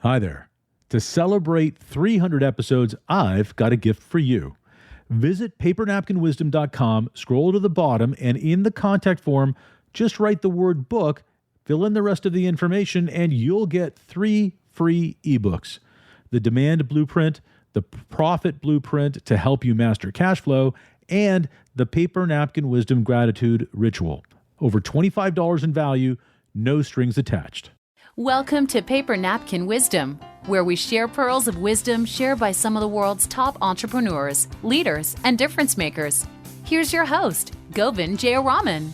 Hi there. To celebrate 300 episodes, I've got a gift for you. Visit papernapkinwisdom.com, scroll to the bottom, and in the contact form, just write the word book, fill in the rest of the information, and you'll get 3 free ebooks. The Demand Blueprint, the Profit Blueprint to help you master cash flow, and the Paper Napkin Wisdom Gratitude Ritual. Over $25 in value, no strings attached. Welcome to Paper Napkin Wisdom, where we share pearls of wisdom shared by some of the world's top entrepreneurs, leaders, and difference makers. Here's your host, Govind Jayaraman.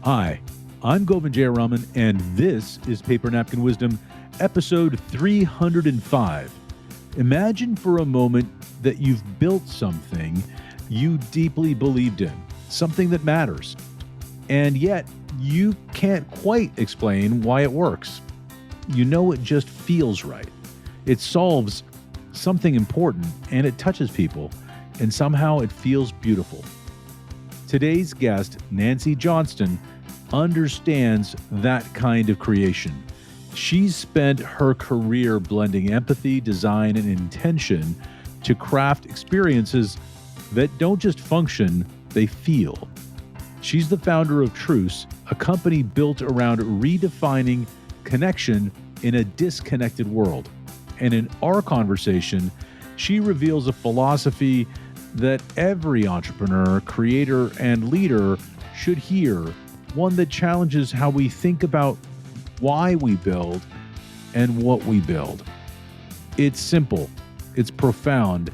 Hi, I'm Govind Jayaraman, and this is Paper Napkin Wisdom, episode 305. Imagine for a moment that you've built something you deeply believed in, something that matters, and yet you can't quite explain why it works. You know it just feels right. It solves something important and it touches people, and somehow it feels beautiful. Today's guest, Nancy Johnston, understands that kind of creation. She's spent her career blending empathy, design, and intention to craft experiences that don't just function, they feel. She's the founder of Truuce, a company built around redefining connection in a disconnected world. And in our conversation, she reveals a philosophy that every entrepreneur, creator, and leader should hear, one that challenges how we think about why we build and what we build. It's simple, it's profound,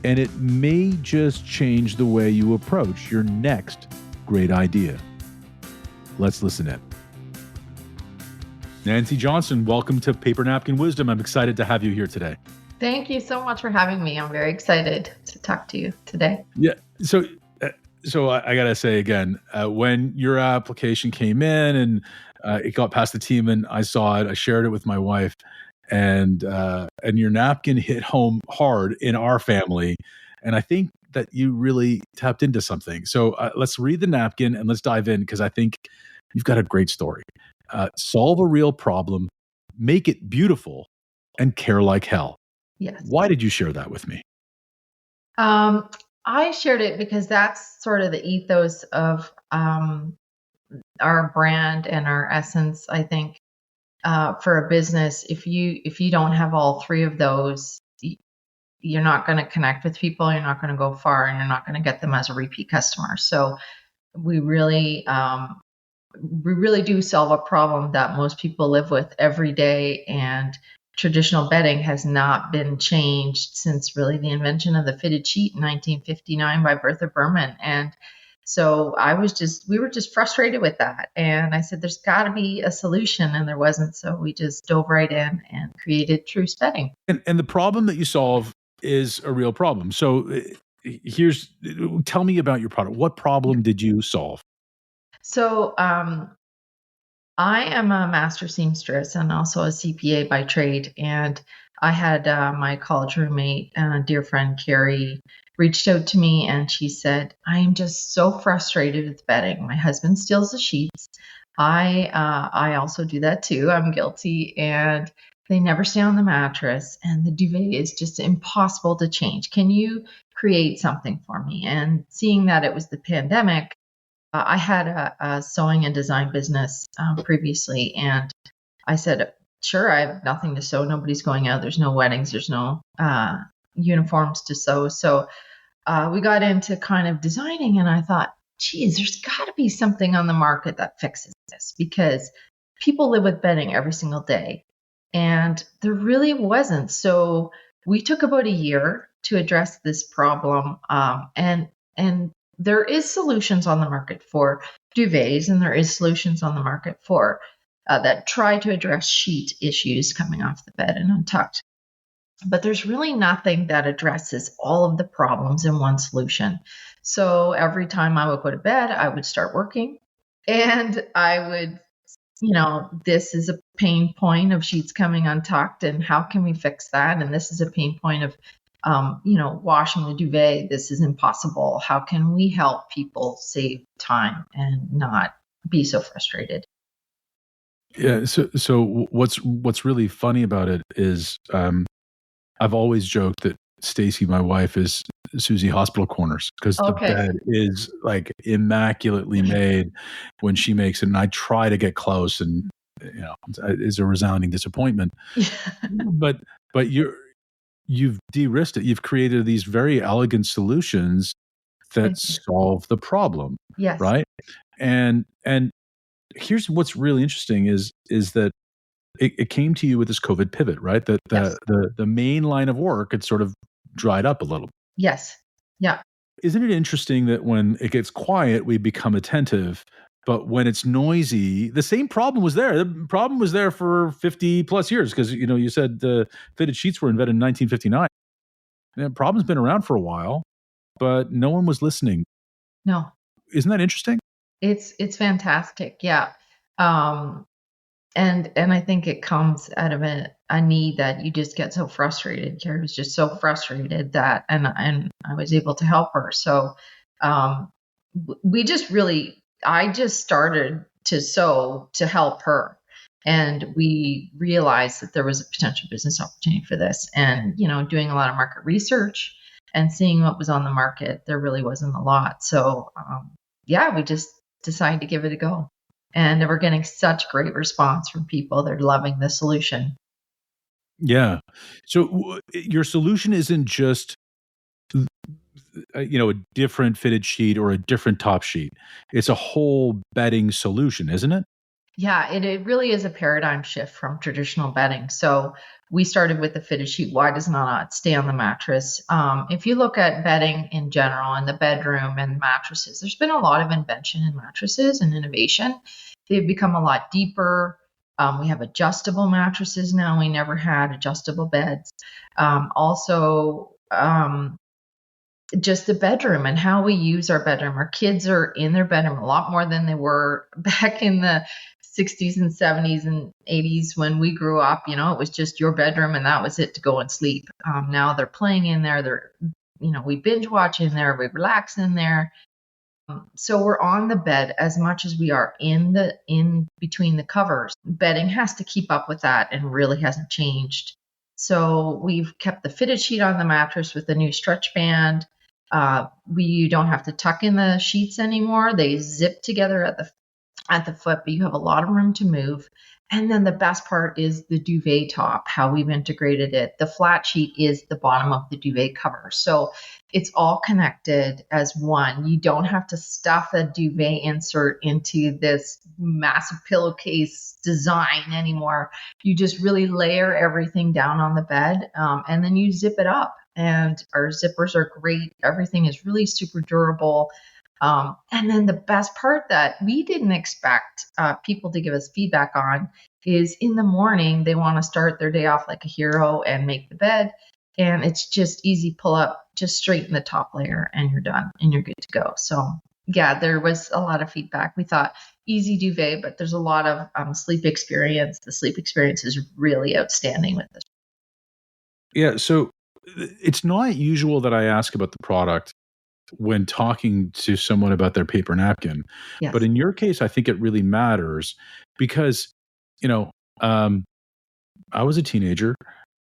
and it may just change the way you approach your next great idea. Let's listen in. Nancy Johnston, welcome to Paper Napkin Wisdom. I'm excited to have you here today. Thank you so much for having me. I'm very excited to talk to you today. Yeah. So I got to say again, when your application came in and it got past the team and I saw it, I shared it with my wife, and your napkin hit home hard in our family. And I think that you really tapped into something. So let's read the napkin and let's dive in, because I think you've got a great story. Solve a real problem, make it beautiful, and care like hell. Yes. Why did you share that with me? I shared it because that's sort of the ethos of our brand and our essence. I think for a business, if you don't have all three of those, you're not going to connect with people, you're not going to go far, and you're not going to get them as a repeat customer. So we really do solve a problem that most people live with every day, and traditional bedding has not been changed since really the invention of the fitted sheet in 1959 by Bertha Berman. And so we were just frustrated with that. And I said, there's got to be a solution, and there wasn't. So we just dove right in and created Truuce Bedding. And the problem that you solve is a real problem. So tell me about your product. What problem did you solve? So I am a master seamstress and also a CPA by trade. And I had my college roommate, dear friend Carrie, reached out to me, and she said, I am just so frustrated with bedding. My husband steals the sheets. I also do that too. I'm guilty. And they never stay on the mattress, and the duvet is just impossible to change. Can you create something for me? And seeing that it was the pandemic, I had a sewing and design business previously, and I said, sure, I have nothing to sew. Nobody's going out. There's no weddings. There's no uniforms to sew. So we got into kind of designing, and I thought, geez, there's got to be something on the market that fixes this, because people live with bedding every single day. And there really wasn't. So we took about a year to address this problem. And there is solutions on the market for duvets, and there is solutions on the market for that try to address sheet issues coming off the bed and untucked. But there's really nothing that addresses all of the problems in one solution. So every time I would go to bed, I would start working, and I would, this is a pain point of sheets coming untucked, and how can we fix that? And this is a pain point of, washing the duvet. This is impossible. How can we help people save time and not be so frustrated? Yeah. So what's really funny about it is I've always joked that Stacy, my wife, is Susie Hospital Corners because the Okay. bed is like immaculately made when she makes it, and I try to get close, and it's a resounding disappointment. But but you've de-risked it. You've created these very elegant solutions that Thank you. solve the problem, Yes. right? And here's what's really interesting is that it came to you with this COVID pivot, right? That Yes. the main line of work had sort of dried up a little. Yes. Yeah. Isn't it interesting that when it gets quiet, we become attentive, but when it's noisy, the same problem was there. The problem was there for 50 plus years because you said the fitted sheets were invented in 1959. And the problem's been around for a while, but no one was listening. No. Isn't that interesting? It's fantastic. Yeah. Um, and I think it comes out of a need that you just get so frustrated. Carrie was just so frustrated that, and I was able to help her. So, um, we just really, I just started to sew to help her. And we realized that there was a potential business opportunity for this. And, doing a lot of market research and seeing what was on the market, there really wasn't a lot. So, yeah, we just decided to give it a go. And we're getting such great response from people. They're loving the solution. Yeah. So your solution isn't just a different fitted sheet or a different top sheet. It's a whole bedding solution, isn't it? Yeah, it really is a paradigm shift from traditional bedding. So we started with the fitted sheet. Why does not stay on the mattress? If you look at bedding in general in the bedroom and mattresses, there's been a lot of invention in mattresses and innovation. They've become a lot deeper. We have adjustable mattresses now. We never had adjustable beds. Also, just the bedroom and how we use our bedroom. Our kids are in their bedroom a lot more than they were back in the 60s and 70s and 80s when we grew up. It was just your bedroom and that was it to go and sleep. Now they're playing in there. We binge watch in there. We relax in there. So we're on the bed as much as we are in between the covers. Bedding has to keep up with that and really hasn't changed. So we've kept the fitted sheet on the mattress with the new stretch band. You don't have to tuck in the sheets anymore. They zip together at the foot, but you have a lot of room to move. And then the best part is the duvet top, how we've integrated it. The flat sheet is the bottom of the duvet cover. So it's all connected as one. You don't have to stuff a duvet insert into this massive pillowcase design anymore. You just really layer everything down on the bed, and then you zip it up. And our zippers are great. Everything is really super durable. And then the best part that we didn't expect people to give us feedback on is in the morning, they want to start their day off like a hero and make the bed. And it's just easy pull up, just straighten the top layer and you're done and you're good to go. So yeah, there was a lot of feedback. We thought easy duvet, but there's a lot of sleep experience. The sleep experience is really outstanding with this. Yeah. So it's not usual that I ask about the product when talking to someone about their paper napkin. Yes. But in your case, I think it really matters because, I was a teenager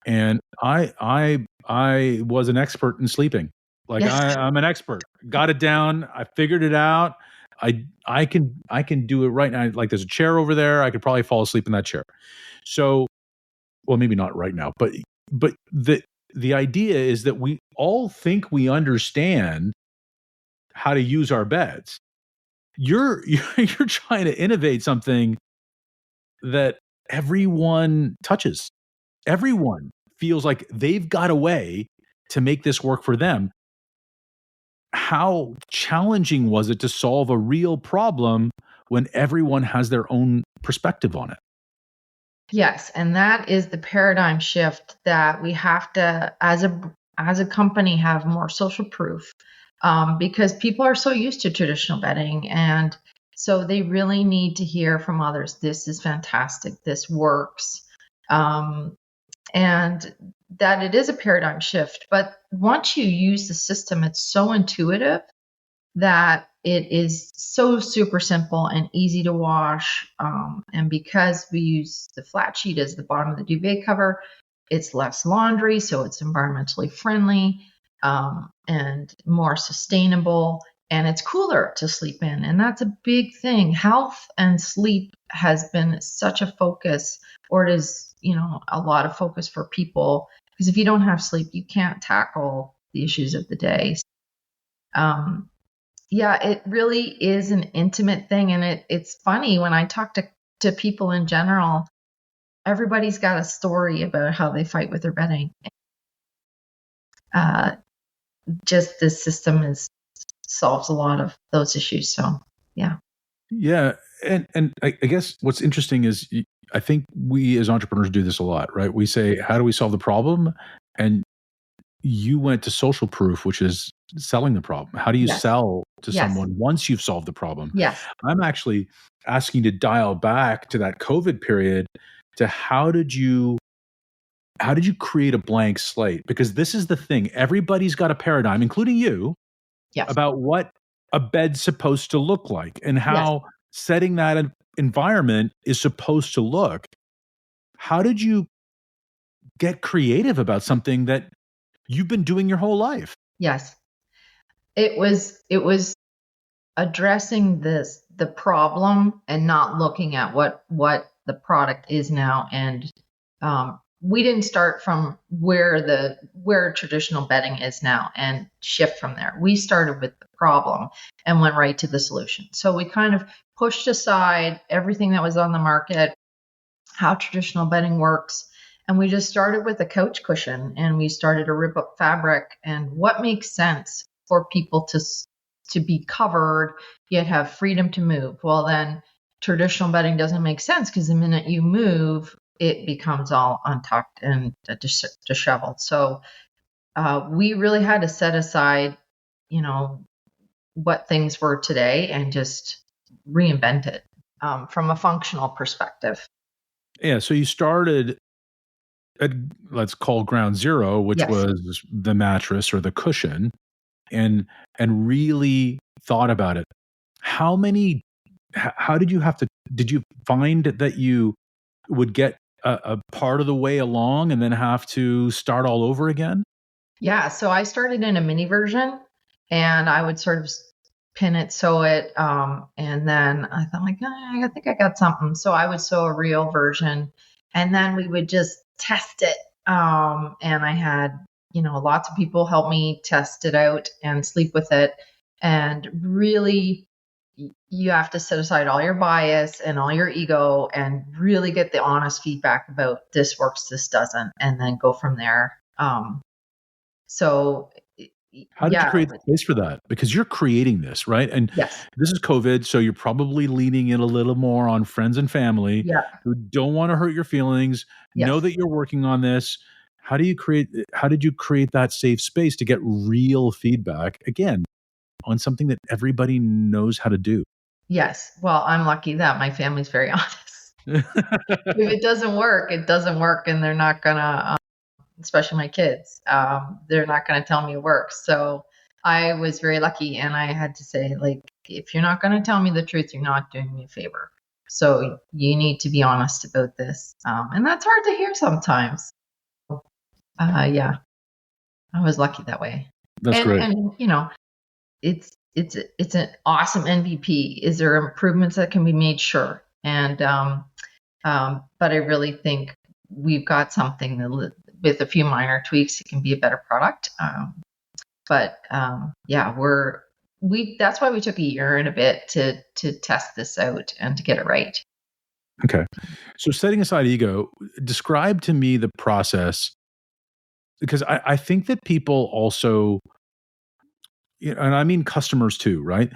and I was an expert in sleeping. Like Yes. I'm an expert. Got it down. I figured it out. I can do it right now. Like there's a chair over there. I could probably fall asleep in that chair. So, well, maybe not right now, but the idea is that we all think we understand how to use our beds. You're trying to innovate something that everyone touches. Everyone feels like they've got a way to make this work for them. How challenging was it to solve a real problem when everyone has their own perspective on it? Yes, and that is the paradigm shift that we have to, as a company, have more social proof, because people are so used to traditional bedding, and so they really need to hear from others. This is fantastic. This works, and that it is a paradigm shift. But once you use the system, it's so intuitive that it is so super simple and easy to wash. And because we use the flat sheet as the bottom of the duvet cover, it's less laundry, so it's environmentally friendly and more sustainable. And it's cooler to sleep in. And that's a big thing. Health and sleep has been such a focus, or it is, a lot of focus for people. Because if you don't have sleep, you can't tackle the issues of the day. Yeah, it really is an intimate thing. And it's funny when I talk to people in general, everybody's got a story about how they fight with their bedding. Just this system solves a lot of those issues. So, yeah. Yeah. And I guess what's interesting is I think we as entrepreneurs do this a lot, right? We say, how do we solve the problem? And you went to social proof, which is selling the problem. How do you Yes. sell to Yes. someone once you've solved the problem? Yes. I'm actually asking to dial back to that COVID period to how did you create a blank slate? Because this is the thing. Everybody's got a paradigm, including you, Yes. about what a bed's supposed to look like and Yes. how setting that environment is supposed to look. How did you get creative about something that you've been doing your whole life? Yes. It was addressing the problem and not looking at what the product is now. And we didn't start from where traditional bedding is now and shift from there. We started with the problem and went right to the solution. So we kind of pushed aside everything that was on the market, how traditional bedding works, and we just started with a couch cushion, and we started to rip up fabric and what makes sense for people to be covered yet have freedom to move. Well, then traditional bedding doesn't make sense because the minute you move, it becomes all untucked and disheveled. So we really had to set aside, what things were today and just reinvent it from a functional perspective. Yeah. So you started at, let's call ground zero, which Yes. was the mattress or the cushion, and really thought about it. How did you find that you would get a part of the way along and then have to start all over again? Yeah, so I started in a mini version, and I would sort of pin it, sew it, and then I thought, like, I think I got something. So I would sew a real version, and then we would just test it. And I had, lots of people help me test it out and sleep with it. And really, you have to set aside all your bias and all your ego and really get the honest feedback about this works, this doesn't, and then go from there. So, How did you yeah. create the space for that? Because you're creating this, right? And Yes. this is COVID, so you're probably leaning in a little more on friends and family Yeah. who don't want to hurt your feelings, know Yes. that you're working on this. How did you create that safe space to get real feedback again on something that everybody knows how to do? Yes. Well, I'm lucky that my family's very honest. If it doesn't work, it doesn't work, and they're not gonna, especially my kids, they're not gonna tell me it works. So I was very lucky, and I had to say, like, if you're not gonna tell me the truth, you're not doing me a favor. So you need to be honest about this, and that's hard to hear sometimes. Yeah, I was lucky that way. That's great. And it's an awesome MVP. Is there improvements that can be made? Sure. And but I really think we've got something that with a few minor tweaks, it can be a better product. Yeah, that's why we took a year and a bit to test this out and to get it right. Okay. So setting aside ego, describe to me the process, because I think that people also, and I mean customers too, right?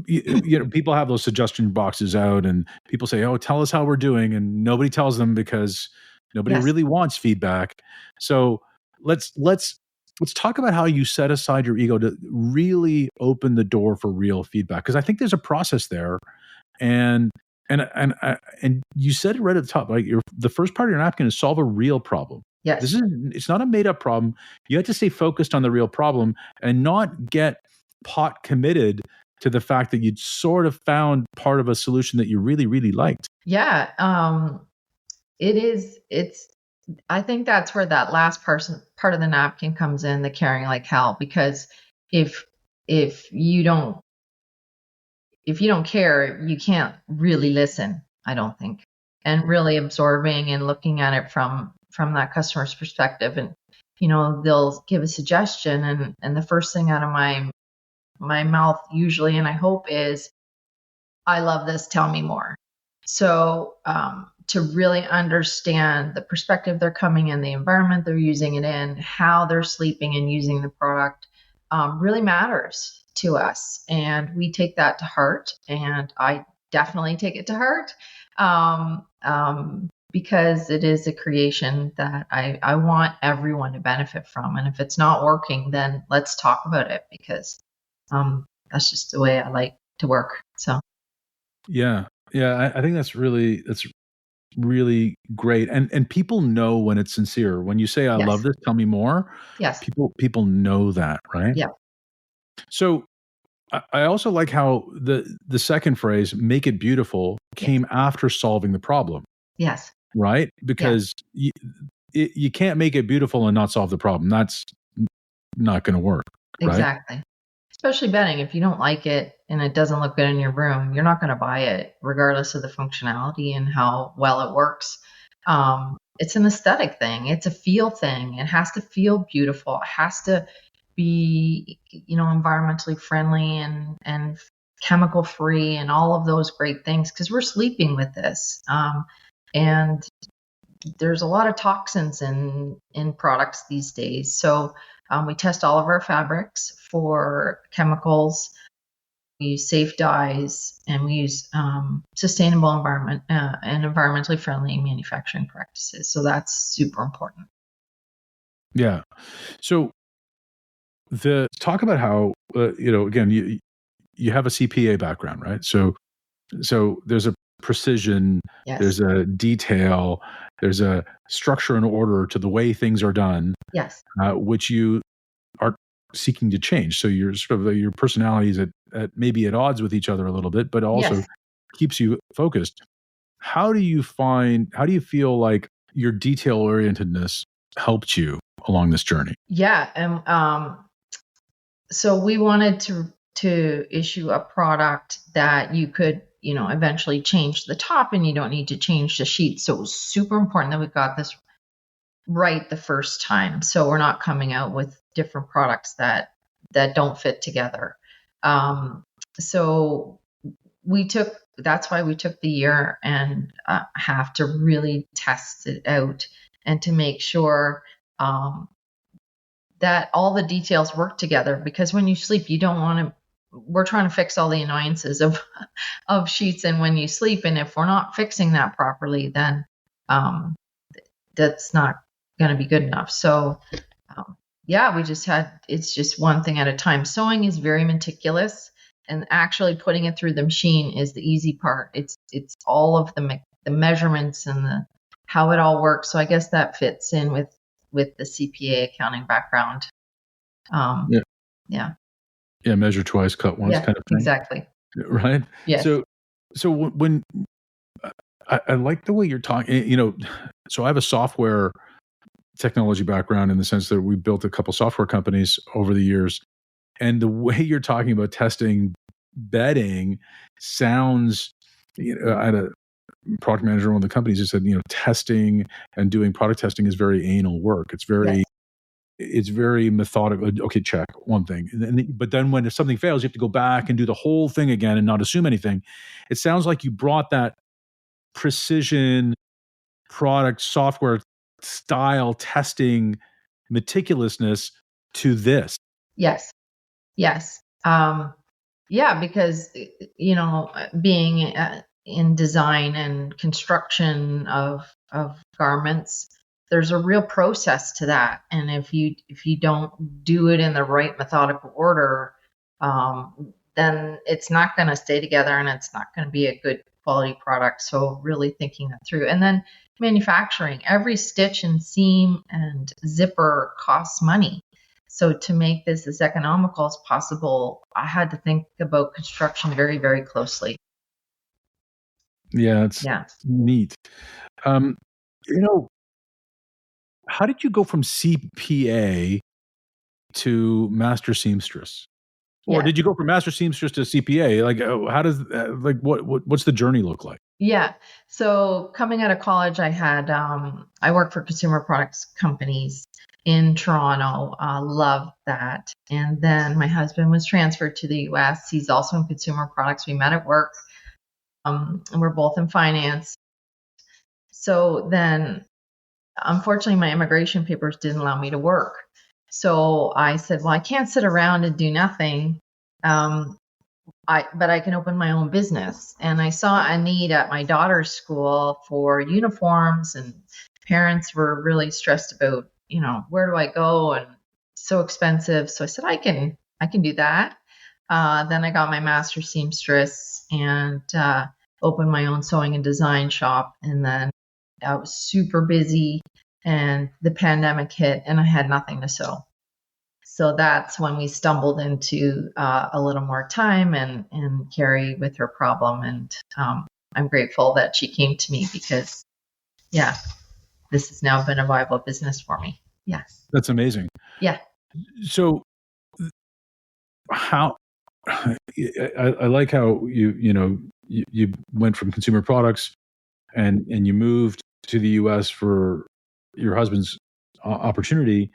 People have those suggestion boxes out and people say, oh, tell us how we're doing. And nobody tells them because nobody Yes. really wants feedback. So let's talk about how you set aside your ego to really open the door for real feedback. Because I think there's a process there. And you said it right at the top, like the first part of your napkin is solve a real problem. Yes. It's not a made up problem. You have to stay focused on the real problem and not get pot committed to the fact that you'd sort of found part of a solution that you really, really liked. Yeah. I think that's where that last part of the napkin comes in, the caring like hell, because if you don't care, you can't really listen, I don't think, and really absorbing and looking at it from that customer's perspective. And they'll give a suggestion, and the first thing out of my mouth usually, and I hope, is, I love this, tell me more. So to really understand the perspective they're coming in, the environment they're using it in, how they're sleeping and using the product, really matters to us. And we take that to heart. And I definitely take it to heart, because it is a creation that I want everyone to benefit from. And if it's not working, then let's talk about it, because that's just the way I like to work. So. Yeah. I think that's really great. And people know when it's sincere. When you say, I love this, tell me more. Yes. People know that, right? Yeah. So I also like how the second phrase, make it beautiful, came after solving the problem. Yes. Right? Because you can't make it beautiful and not solve the problem. That's not going to work. Right? Exactly. Especially bedding. If you don't like it and it doesn't look good in your room, you're not going to buy it, regardless of the functionality and how well it works. It's an aesthetic thing. It's a feel thing. It has to feel beautiful. It has to be, environmentally friendly and chemical free and all of those great things, because we're sleeping with this. And there's a lot of toxins in products these days. So we test all of our fabrics for chemicals. We use safe dyes, and we use sustainable environment and environmentally friendly manufacturing practices. So that's super important. Yeah. So talk about how again, you have a CPA background, right? So there's a precision, there's a detail, there's a structure and order to the way things are done. Yes. Which you are seeking to change. So you're sort of your personality is at maybe at odds with each other a little bit, but also keeps you focused. How do you feel like your detail orientedness helped you along this journey? Yeah. And so we wanted to issue a product that you could, eventually change the top, and you don't need to change the sheets. So it was super important that we got this right the first time. So we're not coming out with different products that don't fit together. So that's why we took the year and have to really test it out, and to make sure that all the details work together. Because when you sleep, you don't want to, we're trying to fix all the annoyances of sheets and when you sleep. And if we're not fixing that properly, then that's not going to be good enough. So it's just one thing at a time. Sewing is very meticulous, and actually putting it through the machine is the easy part. It's all of the measurements and how it all works. So I guess that fits in with the CPA accounting background. Yeah, measure twice, cut once, kind of thing. Exactly. Right? Yes. So when I like the way you're talking, so I have a software technology background in the sense that we built a couple software companies over the years. And the way you're talking about testing bedding sounds, I had a product manager in one of the companies who said, testing and doing product testing is very anal work. It's very methodical. Okay, check one thing. But then when something fails, you have to go back and do the whole thing again and not assume anything. It sounds like you brought that precision product software style testing meticulousness to this. Yes. Because, being in design and construction of garments, there's a real process to that. And if you don't do it in the right methodical order, then it's not going to stay together, and it's not going to be a good quality product. So really thinking that through. And then manufacturing, every stitch and seam and zipper costs money. So to make this as economical as possible, I had to think about construction very, very closely. Yeah, it's Yeah. neat. Um, you know, how did you go from CPA to master seamstress? Or Yeah. did you go from master seamstress to CPA? Like, how does what's the journey look like? Yeah. So coming out of college, I worked for consumer products companies in Toronto. Loved that. And then my husband was transferred to the US. He's also in consumer products. We met at work. And we're both in finance. So then, unfortunately, my immigration papers didn't allow me to work. So I said, well, I can't sit around and do nothing. Um, but I can open my own business. And I saw a need at my daughter's school for uniforms, and parents were really stressed about, where do I go? And so expensive. So I said, I can do that. Then I got my master seamstress and opened my own sewing and design shop. And then I was super busy and the pandemic hit and I had nothing to sew. So that's when we stumbled into a little more time and Carrie with her problem. And I'm grateful that she came to me because, yeah, this has now been a viable business for me. Yeah. That's amazing. Yeah. So how I like how you went from consumer products and you moved to the US for your husband's opportunity,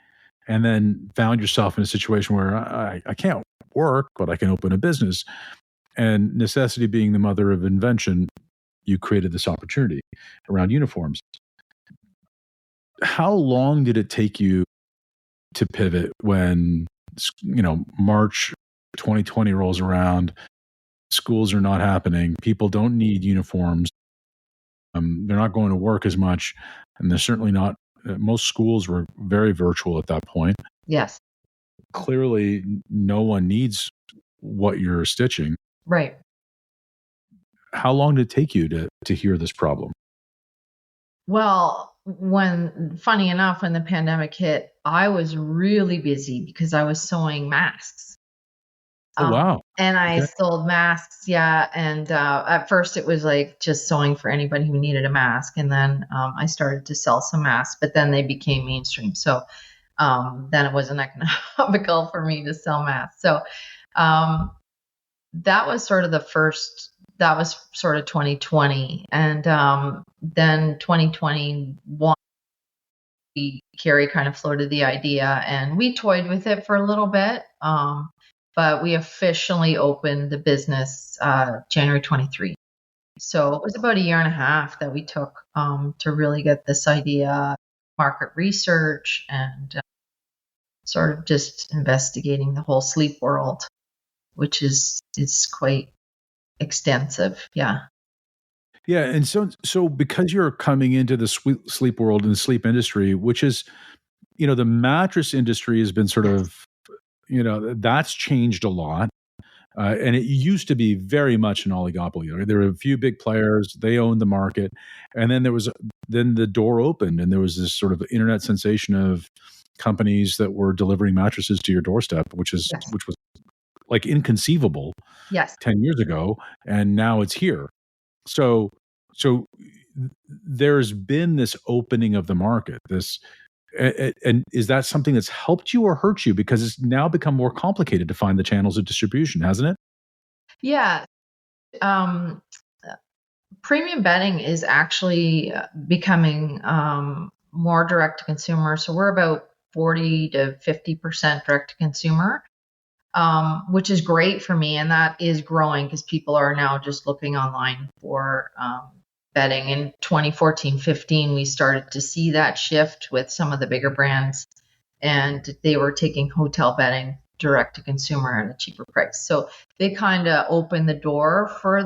and then found yourself in a situation where I can't work, but I can open a business. And necessity being the mother of invention, you created this opportunity around uniforms. How long did it take you to pivot when, March 2020 rolls around, schools are not happening, people don't need uniforms, they're not going to work as much, and they're certainly not, most schools were very virtual at that point. Yes. Clearly, no one needs what you're stitching. Right. How long did it take you to hear this problem? Well, funny enough, when the pandemic hit, I was really busy because I was sewing masks. Oh, wow. And I Okay. sold masks, yeah. And at first, it was like just sewing for anybody who needed a mask. And then I started to sell some masks, but then they became mainstream. So then it wasn't economical for me to sell masks. So um, that was sort of that was sort of 2020. And then 2021, Carrie kind of floated the idea and we toyed with it for a little bit. But we officially opened the business January 23. So it was about a year and a half that we took to really get this idea, market research, and sort of just investigating the whole sleep world, which is quite extensive. Yeah. Yeah, and so because you're coming into the sleep world and the sleep industry, which is, the mattress industry has been sort of, that's changed a lot. And it used to be very much an oligopoly. There were a few big players; they owned the market, and then then the door opened, and there was this sort of internet sensation of companies that were delivering mattresses to your doorstep, which was like inconceivable Yes. 10 years ago, and now it's here. So there's been this opening of the market. And is that something that's helped you or hurt you? Because it's now become more complicated to find the channels of distribution, hasn't it? Yeah. Um, Premium bedding is actually becoming more direct to consumer. So we're about 40 to 50% direct to consumer, which is great for me. And that is growing because people are now just looking online for bedding. In 2014-15, we started to see that shift with some of the bigger brands, and they were taking hotel bedding direct to consumer at a cheaper price. So they kind of opened the door for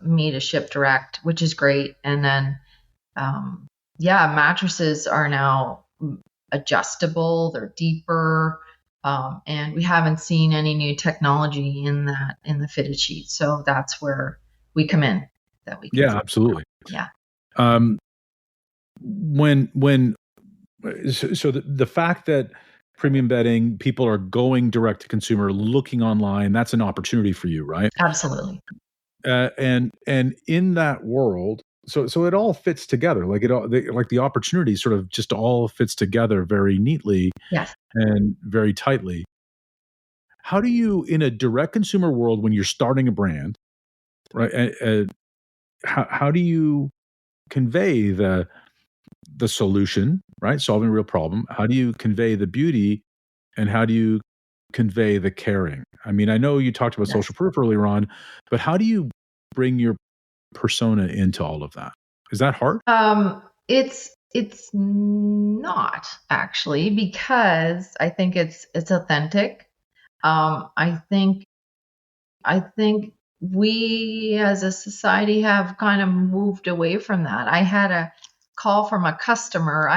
me to ship direct, which is great. And then, mattresses are now adjustable, they're deeper, and we haven't seen any new technology in the fitted sheet. So that's where we come in. That we can. Yeah, absolutely. Yeah. When So the fact that premium bedding, people are going direct to consumer, looking online, that's an opportunity for you, right? Absolutely. And in that world, so it all fits together. Like the opportunity sort of just all fits together very neatly Yes. and very tightly. How do you, in a direct consumer world, when you're starting a brand, right? How do you convey the solution, right? Solving a real problem. How do you convey the beauty, and how do you convey the caring? I mean, I know you talked about Yes. social proof earlier on, but how do you bring your persona into all of that? Is that hard? It's not actually, because I think it's authentic. I think we as a society have kind of moved away from that. I had a call from a customer.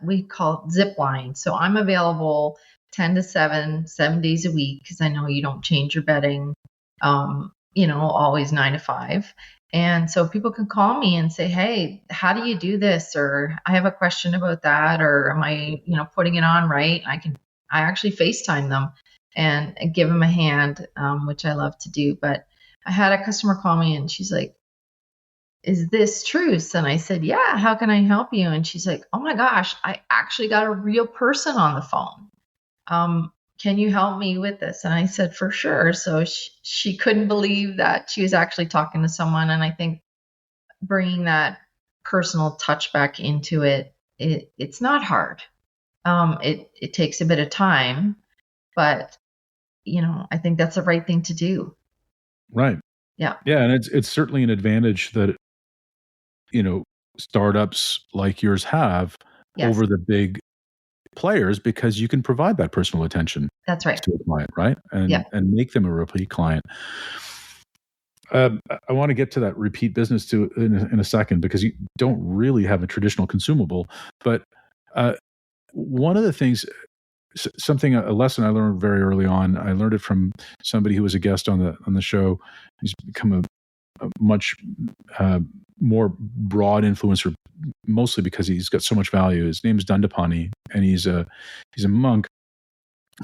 We call it zip line. So I'm available 10 to 7, 7 days a week, because I know you don't change your bedding, always 9 to 5. And so people can call me and say, hey, how do you do this? Or I have a question about that. Or am I, putting it on right? I actually FaceTime them and give them a hand, which I love to do. But I had a customer call me and she's like, is this Truuce? And I said, yeah, how can I help you? And she's like, oh my gosh, I actually got a real person on the phone. Can you help me with this? And I said, for sure. So she couldn't believe that she was actually talking to someone. And I think bringing that personal touch back into it's not hard. It takes a bit of time, but I think that's the right thing to do. Right. Yeah. Yeah, and it's certainly an advantage that startups like yours have Yes. over the big players, because you can provide that personal attention That's right. to a client, right? Yeah. And make them a repeat client. I want to get to that repeat business in a second, because you don't really have a traditional consumable. But one of the things, a lesson I learned very early on, I learned it from somebody who was a guest on the show. He's become a much more broad influencer, mostly because he's got so much value. His name is Dandapani, and he's a monk,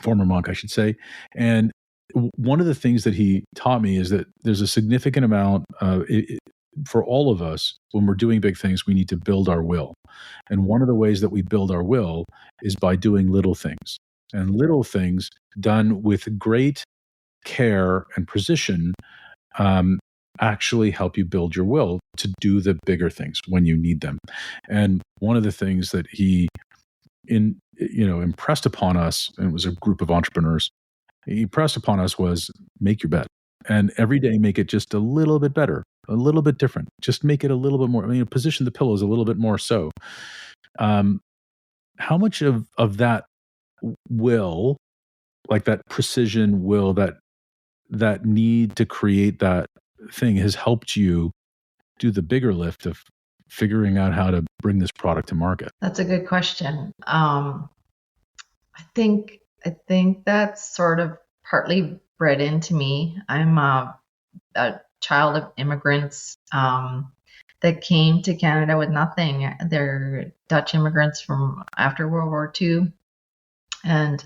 former monk, I should say. And one of the things that he taught me is that there's a significant amount for all of us, when we're doing big things, we need to build our will. And one of the ways that we build our will is by doing little things. And little things done with great care and precision actually help you build your will to do the bigger things when you need them. And one of the things that he impressed upon us, and it was a group of entrepreneurs, he pressed upon us, was make your bed. And every day make it just a little bit better, a little bit different. Just make it a little bit more, position the pillows a little bit more so. How much of that will, like that precision will, that need to create that thing, has helped you do the bigger lift of figuring out how to bring this product to market? That's a good question. I think that's sort of partly bred into me. I'm a child of immigrants that came to Canada with nothing. They're Dutch immigrants from after World War II. And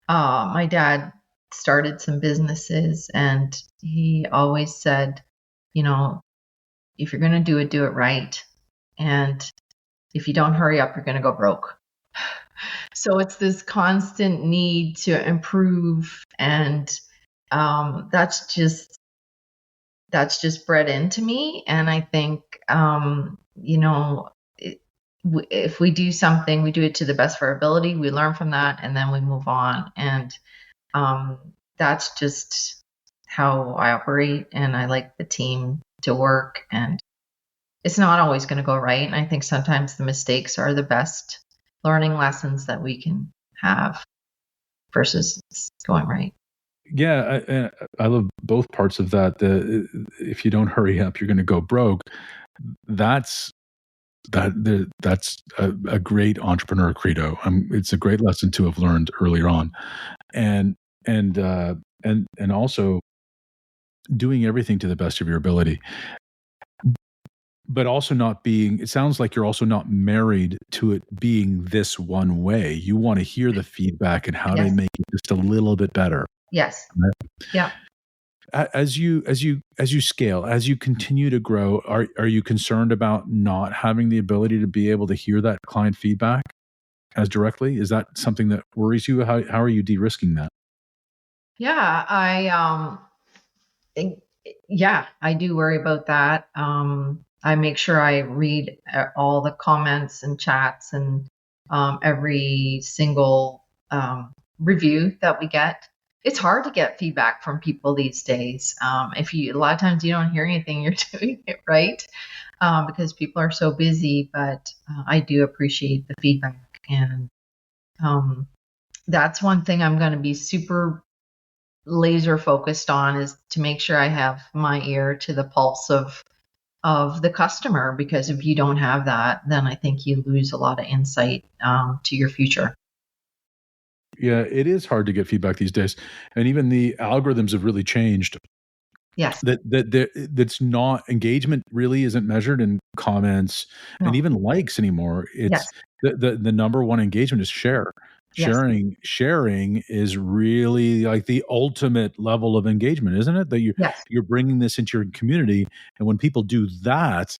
my dad started some businesses, and he always said, if you're going to do it right. And if you don't hurry up, you're going to go broke. So it's this constant need to improve, and that's just bred into me. And I think if we do something, we do it to the best of our ability. We learn from that, and then we move on. And that's just how I operate. And I like the team to work, and it's not always going to go right. And I think sometimes the mistakes are the best learning lessons that we can have versus going right. Yeah, I love both parts of that. If you don't hurry up, you're going to go broke. That's a great entrepreneur credo. It's a great lesson to have learned earlier on, and also doing everything to the best of your ability. but also not being, it sounds like you're also not married to it being this one way. You want to hear the feedback and how to Yes. make it just a little bit better. Yes. Right? Yeah. As you scale, as you continue to grow, are you concerned about not having the ability to be able to hear that client feedback as directly? Is that something that worries you? How are you de-risking that? Yeah. I do worry about that. I make sure I read all the comments and chats and every single review that we get. It's hard to get feedback from people these days. If you, a lot of times you don't hear anything, you're doing it right, because people are so busy. But I do appreciate the feedback, and that's one thing I'm going to be super laser focused on, is to make sure I have my ear to the pulse of the customer, because if you don't have that, then I think you lose a lot of insight to your future. Yeah, it is hard to get feedback these days, and even the algorithms have really changed. Yes. That's not, engagement really isn't measured in comments and No. even likes anymore. It's Yes. the number one engagement is share. Yes. Sharing is really like the ultimate level of engagement, isn't it? That Yes. you're bringing this into your community, and when people do that,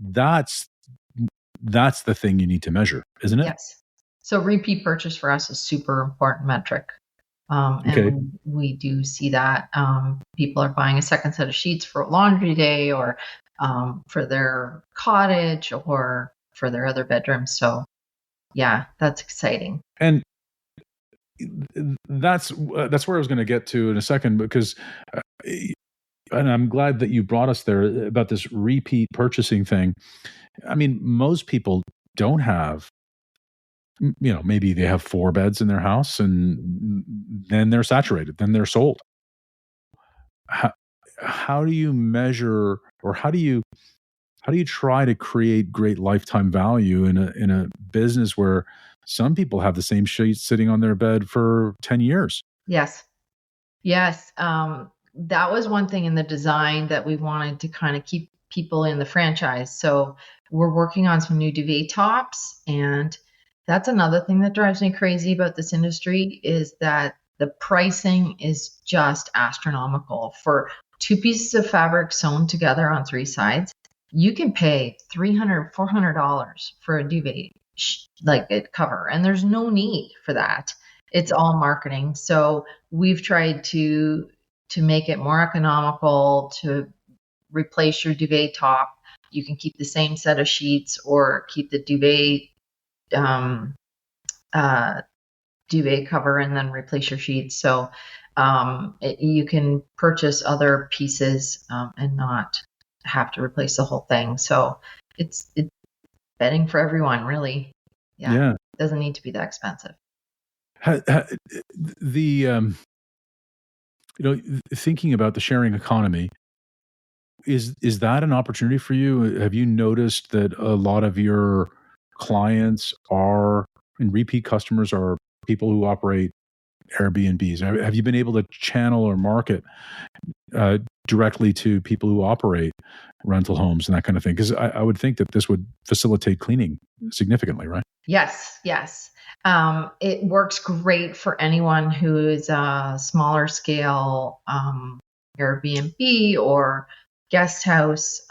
that's that's the thing you need to measure, isn't it? Yes. So repeat purchase for us is super important metric. Okay. And we do see that people are buying a second set of sheets for a laundry day, or for their cottage, or for their other bedroom. So yeah, that's exciting. And that's where I was going to get to in a second, because and I'm glad that you brought us there about this repeat purchasing thing. I mean, most people don't have, maybe they have 4 beds in their house and then they're saturated, then they're sold. How do you measure, or how do you try to create great lifetime value in a business where some people have the same sheets sitting on their bed for 10 years? Yes. Yes. That was one thing in the design that we wanted to kind of keep people in the franchise. So we're working on some new duvet tops. And that's another thing that drives me crazy about this industry, is that the pricing is just astronomical. For 2 pieces of fabric sewn together on 3 sides, you can pay $300, $400 for a duvet like a cover. And there's no need for that. It's all marketing. So we've tried to make it more economical, to replace your duvet top. You can keep the same set of sheets, or keep the um, duvet cover and then replace your sheets. So you can purchase other pieces and not have to replace the whole thing. So it's bedding for everyone, really. Yeah, it doesn't need to be that expensive. The thinking about the sharing economy, is that an opportunity for you? Have you noticed that a lot of your clients are, and repeat customers are, people who operate Airbnbs? Have you been able to channel or market directly to people who operate rental homes and that kind of thing? Because I would think that this would facilitate cleaning significantly, right? Yes, yes. It works great for anyone who is a smaller scale Airbnb or guest house,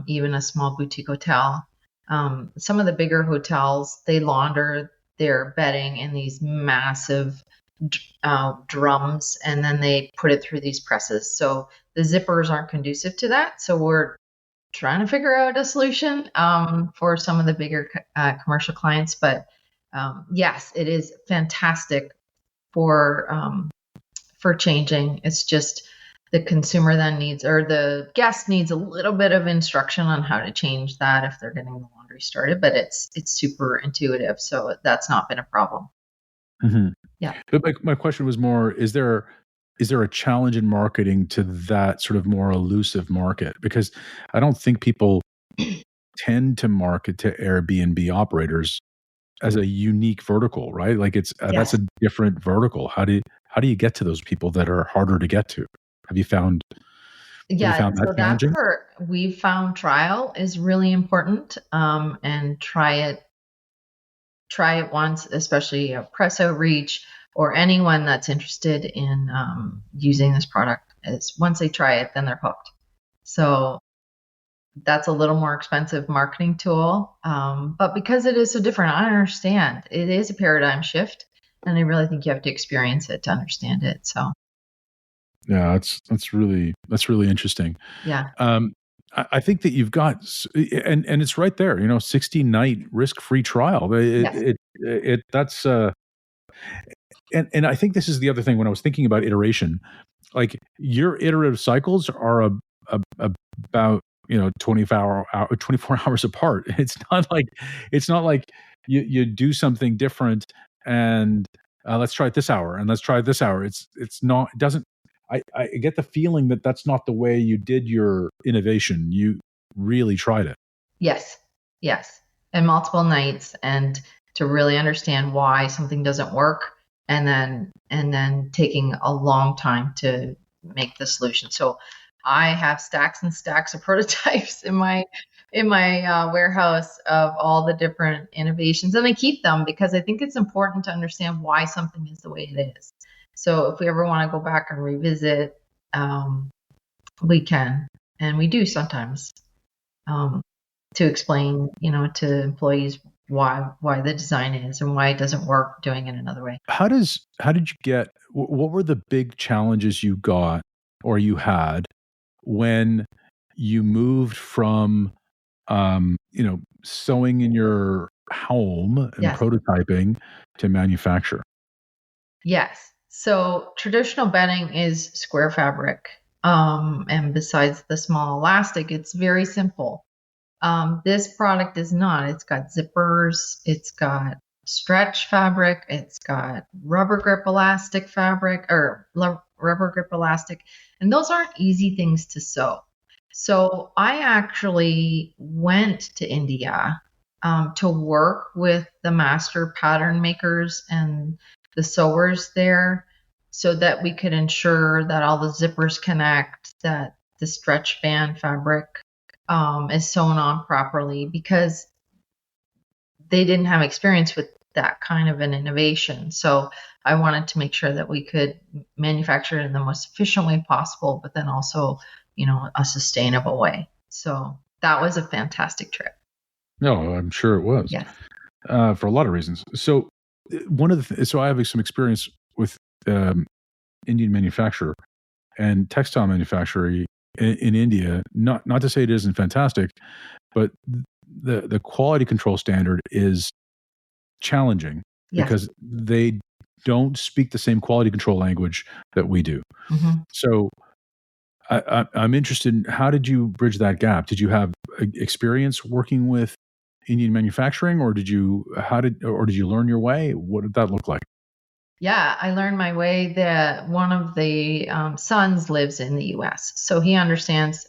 even a small boutique hotel. Some of the bigger hotels, they launder their bedding in these massive drums, and then they put it through these presses. So the zippers aren't conducive to that. So we're trying to figure out a solution for some of the bigger commercial clients. But yes, it is fantastic for changing. It's just the consumer then needs, or the guest needs, a little bit of instruction on how to change that if they're getting the laundry started. But it's super intuitive, so that's not been a problem. Mm-hmm. Yeah. But my question was more, is there a challenge in marketing to that sort of more elusive market? Because I don't think people tend to market to Airbnb operators as a unique vertical, right? Like that's a different vertical. How do you get to those people that are harder to get to? Have you found Have you Yeah, found that so that challenging? part we found trial is really important, and try it once, especially a press outreach or anyone that's interested in using this product. Is once they try it, then they're hooked. So that's a little more expensive marketing tool, but because it is so different, I understand it is a paradigm shift, and I really think you have to experience it to understand it. So Yeah, that's really interesting. yeah, I think that you've got, and it's right there. 60-night risk-free trial. yes, That's and I think this is the other thing when I was thinking about iteration. Like your iterative cycles are about 24 hours apart. It's not like you do something different and let's try it this hour and let's try it this hour. It's not. It doesn't. I get the feeling that that's not the way you did your innovation. You really tried it. yes, yes, and multiple nights, and to really understand why something doesn't work, and then taking a long time to make the solution. So I have stacks and stacks of prototypes in my warehouse of all the different innovations, and I keep them because I think it's important to understand why something is the way it is. So if we ever want to go back and revisit, um, we can, and we do sometimes, um, to explain, to employees why the design is and why it doesn't work doing it another way. How did you get? What were the big challenges you got or you had when you moved from sewing in your home and Yes. prototyping to manufacture? Yes. So traditional bedding is square fabric. And besides the small elastic, it's very simple. This product is not. It's got zippers, it's got stretch fabric, it's got rubber grip elastic fabric or rubber grip elastic, and those aren't easy things to sew. So I actually went to India, to work with the master pattern makers and the sewers there so that we could ensure that all the zippers connect, that the stretch band fabric is sewn on properly, because they didn't have experience with that kind of an innovation. So I wanted to make sure that we could manufacture it in the most efficient way possible, but then also, a sustainable way. So that was a fantastic trip. No, I'm sure it was, Yes. for a lot of reasons. So one of the so I have some experience with Indian manufacturer and textile manufacturing in India. Not to say it isn't fantastic, but the quality control standard is challenging Yes. because they don't speak the same quality control language that we do. Hmm. So I'm interested in, how did you bridge that gap? Did you have experience working with Indian manufacturing, or did you learn your way? What did that look like? Yeah, I learned my way that one of the sons lives in the US. So he understands,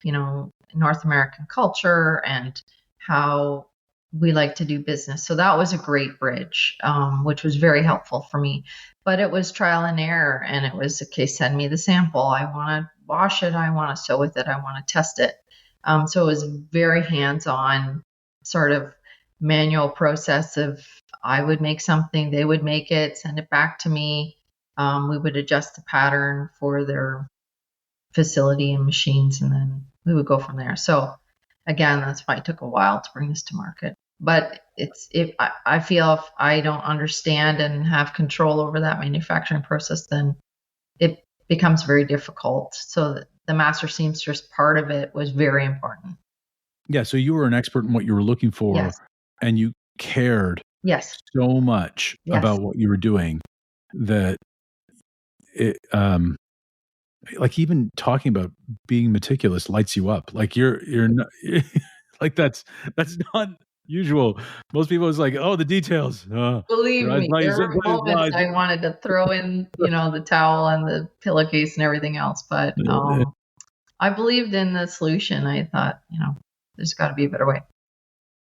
North American culture and how we like to do business. So that was a great bridge, which was very helpful for me. But it was trial and error. And it was, okay, send me the sample. I want to wash it. I want to sew with it. I want to test it. So it was very hands on, sort of manual process of, I would make something, they would make it, send it back to me. We would adjust the pattern for their facility and machines, and then we would go from there. So again, that's why it took a while to bring this to market. But I feel if I don't understand and have control over that manufacturing process, then it becomes very difficult. So the master seamstress part of it was very important. Yeah, so you were an expert in what you were looking for, Yes. and you cared Yes. so much Yes. about what you were doing that it, like, even talking about being meticulous lights you up. Like you're not, like that's not usual. Most people is like, oh, the details. Believe Your eyes, me, my, there were my moments eyes. I wanted to throw in, the towel and the pillowcase and everything else, but I believed in the solution. I thought, there's got to be a better way.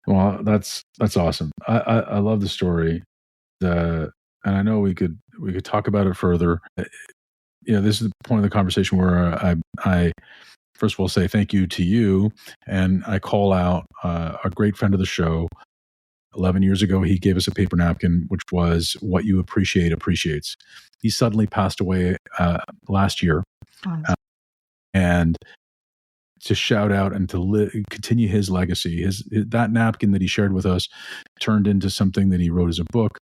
Well, that's awesome. I love the story. And I know we could talk about it further. this is the point of the conversation where I first of all say thank you to you, and I call out a great friend of the show. 11 years ago, he gave us a paper napkin, which was "What you appreciate appreciates." He suddenly passed away last year, and to shout out and to continue his legacy, that napkin that he shared with us turned into something that he wrote as a book,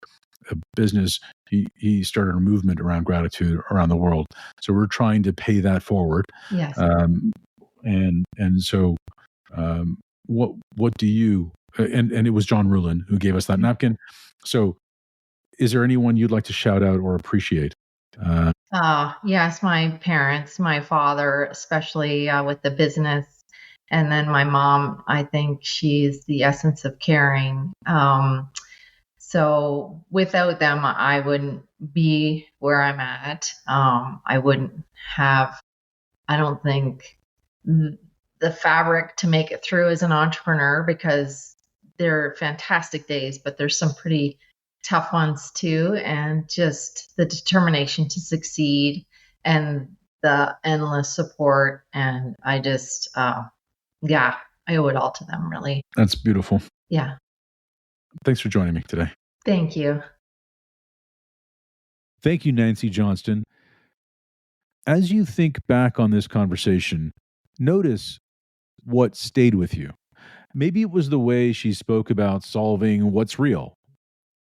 a business. He started a movement around gratitude around the world. So we're trying to pay that forward. Yes. And so, what do you? And it was John Rulin who gave us that napkin. So, is there anyone you'd like to shout out or appreciate? Yes, my parents, my father, especially with the business, and then my mom. I think she's the essence of caring. So without them, I wouldn't be where I'm at. I wouldn't have, I don't think, the fabric to make it through as an entrepreneur, because they're fantastic days, but there's some pretty tough ones too. And just the determination to succeed and the endless support. And I just, I owe it all to them, really. That's beautiful. Yeah. Thanks for joining me today. Thank you. Thank you, Nancy Johnston. As you think back on this conversation, notice what stayed with you. Maybe it was the way she spoke about solving what's real,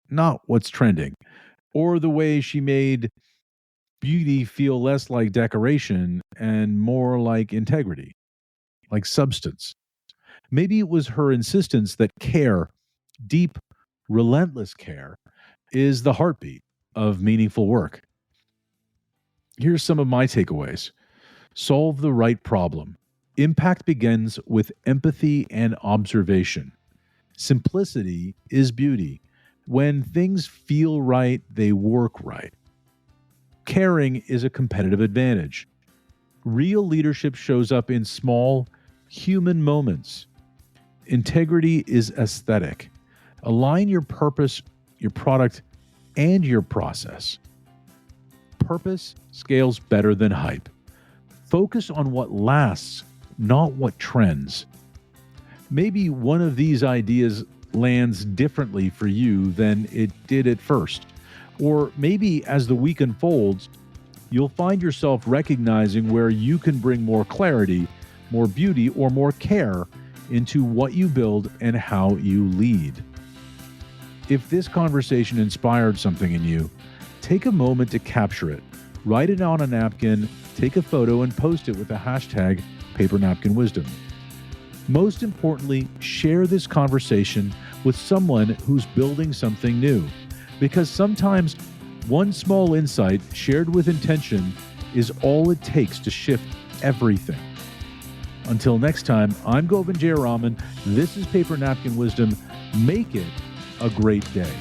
not what's trending, or the way she made beauty feel less like decoration and more like integrity, like substance. Maybe it was her insistence that care, deep, relentless care, is the heartbeat of meaningful work. Here's some of my takeaways. Solve the right problem. Impact begins with empathy and observation. Simplicity is beauty. When things feel right, they work right. Caring is a competitive advantage. Real leadership shows up in small, human moments. Integrity is aesthetic. Align your purpose, your product, and your process. Purpose scales better than hype. Focus on what lasts, not what trends. Maybe one of these ideas lands differently for you than it did at first. Or maybe as the week unfolds, you'll find yourself recognizing where you can bring more clarity, more beauty, or more care into what you build and how you lead. If this conversation inspired something in you, take a moment to capture it. Write it on a napkin, take a photo, and post it with the hashtag Paper Napkin Wisdom. Most importantly, share this conversation with someone who's building something new, because sometimes one small insight shared with intention is all it takes to shift everything. Until next time, I'm Govind Jayaraman. This is Paper Napkin Wisdom. Make it a great day.